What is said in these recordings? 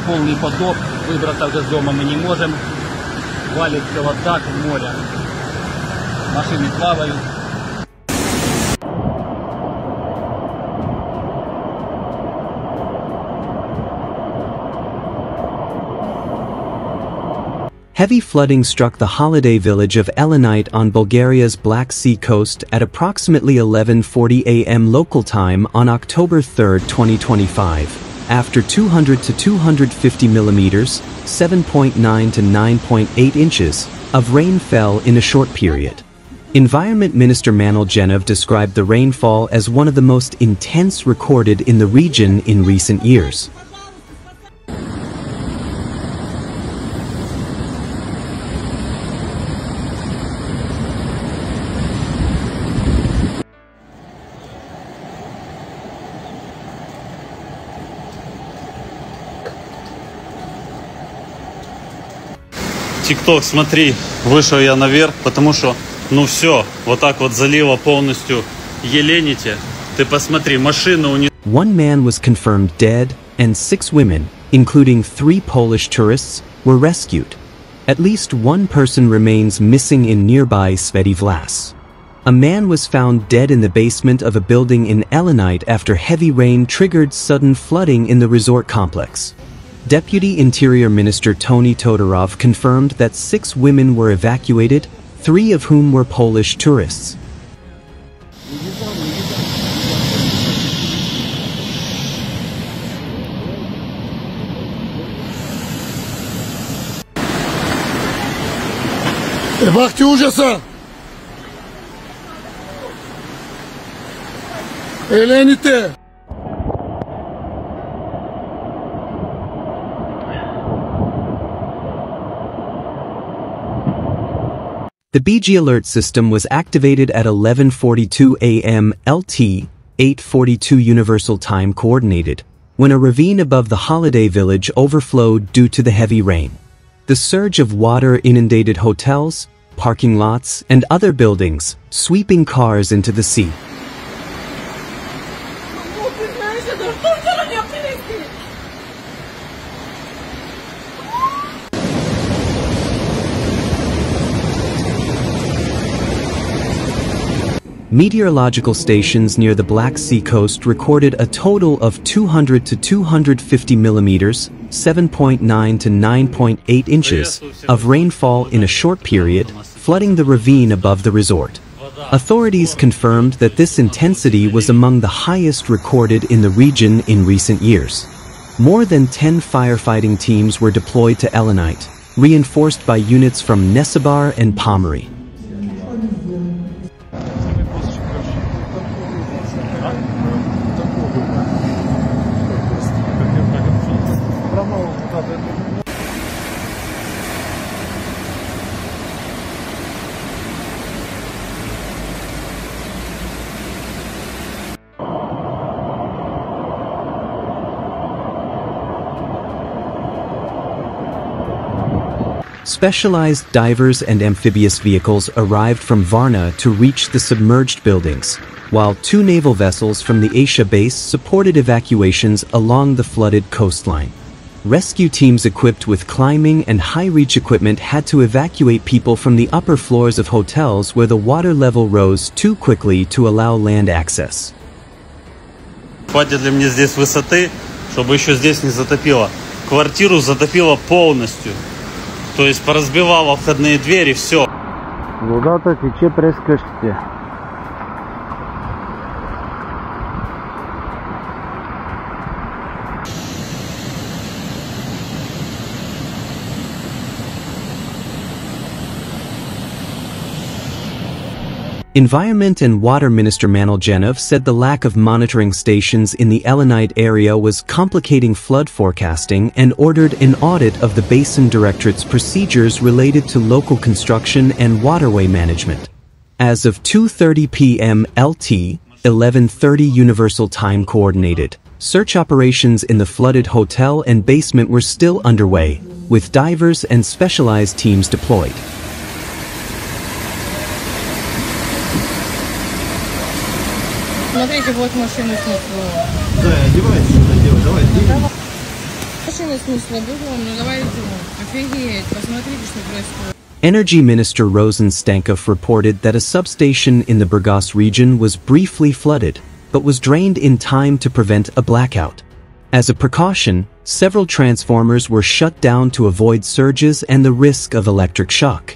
полный потоп, выбраться уже с дома мы не можем, валится вода в море, машины плавают. Heavy flooding struck the holiday village of Elenite on Bulgaria's Black Sea coast at approximately 11:40 a.m. local time on October 3, 2025, after 200 to 250 millimeters, 7.9 to 9.8 inches, of rain fell in a short period. Environment Minister Manol Genov described the rainfall as one of the most intense recorded in the region in recent years. ТикТок, смотри, вышел я наверх, потому что, ну все, вот так вот залило полностью Elenite. Ты посмотри, машина у них. One man was confirmed dead, and 6 women, including 3 Polish tourists, were rescued. At least 1 person remains missing in nearby Sveti Vlas. A man was found dead in the basement of a building in Elenite after heavy rain triggered sudden flooding in the resort complex. Deputy Interior Minister Tony Todorov confirmed that 6 women were evacuated, 3 of whom were Polish tourists. Вахте ужаса! Elenite! The BG alert system was activated at 11:42 a.m. LT, 8:42 Universal Time Coordinated, when a ravine above the holiday village overflowed due to the heavy rain. The surge of water inundated hotels, parking lots, and other buildings, sweeping cars into the sea. Meteorological stations near the Black Sea coast recorded a total of 200 to 250 millimeters, 7.9 to 9.8 inches, of rainfall in a short period, flooding the ravine above the resort. Authorities confirmed that this intensity was among the highest recorded in the region in recent years. More than 10 firefighting teams were deployed to Elenite, reinforced by units from Nesebar and Pomeri. Specialized divers and amphibious vehicles arrived from Varna to reach the submerged buildings, while 2 naval vessels from the Asia base supported evacuations along the flooded coastline. Rescue teams equipped with climbing and high-reach equipment had to evacuate people from the upper floors of hotels where the water level rose too quickly to allow land access. Хватит ли мне здесь высоты, чтобы еще здесь не затопило? Квартиру затопило полностью. То есть поразбивало входные двери, все. Водата тече през къщите. Environment and Water Minister Manol Genov said the lack of monitoring stations in the Elenite area was complicating flood forecasting and ordered an audit of the Basin Directorate's procedures related to local construction and waterway management. As of 2:30 p.m. LT, 11:30 Universal Time Coordinated, search operations in the flooded hotel and basement were still underway, with divers and specialized teams deployed. Смотрите, вот машина снесла. Да, одевайся, что делать, давай, двигай. Energy Minister Rosen Stankov reported that a substation in the Burgas region was briefly flooded, but was drained in time to prevent a blackout. As a precaution, several transformers were shut down to avoid surges and the risk of electric shock.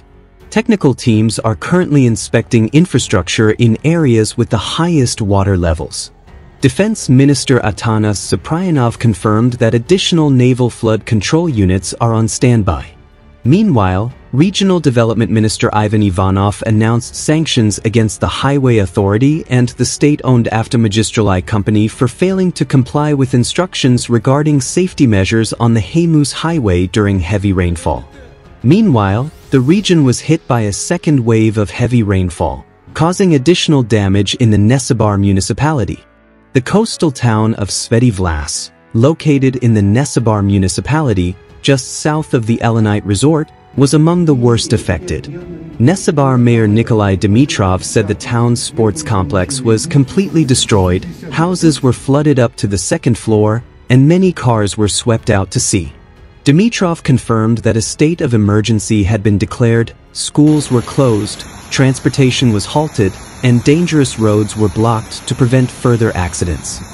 Technical teams are currently inspecting infrastructure in areas with the highest water levels. Defense Minister Atanas Suprayanov confirmed that additional naval flood control units are on standby. Meanwhile, Regional Development Minister Ivan Ivanov announced sanctions against the Highway Authority and the state-owned Avtomagistrali company for failing to comply with instructions regarding safety measures on the Haymus Highway during heavy rainfall. Meanwhile, the region was hit by a second wave of heavy rainfall, causing additional damage in the Nesebar municipality. The coastal town of Sveti Vlas, located in the Nesebar municipality, just south of the Elenite resort, was among the worst affected. Nesebar Mayor Nikolai Dimitrov said the town's sports complex was completely destroyed, houses were flooded up to the second floor, and many cars were swept out to sea. Dimitrov confirmed that a state of emergency had been declared, schools were closed, transportation was halted, and dangerous roads were blocked to prevent further accidents.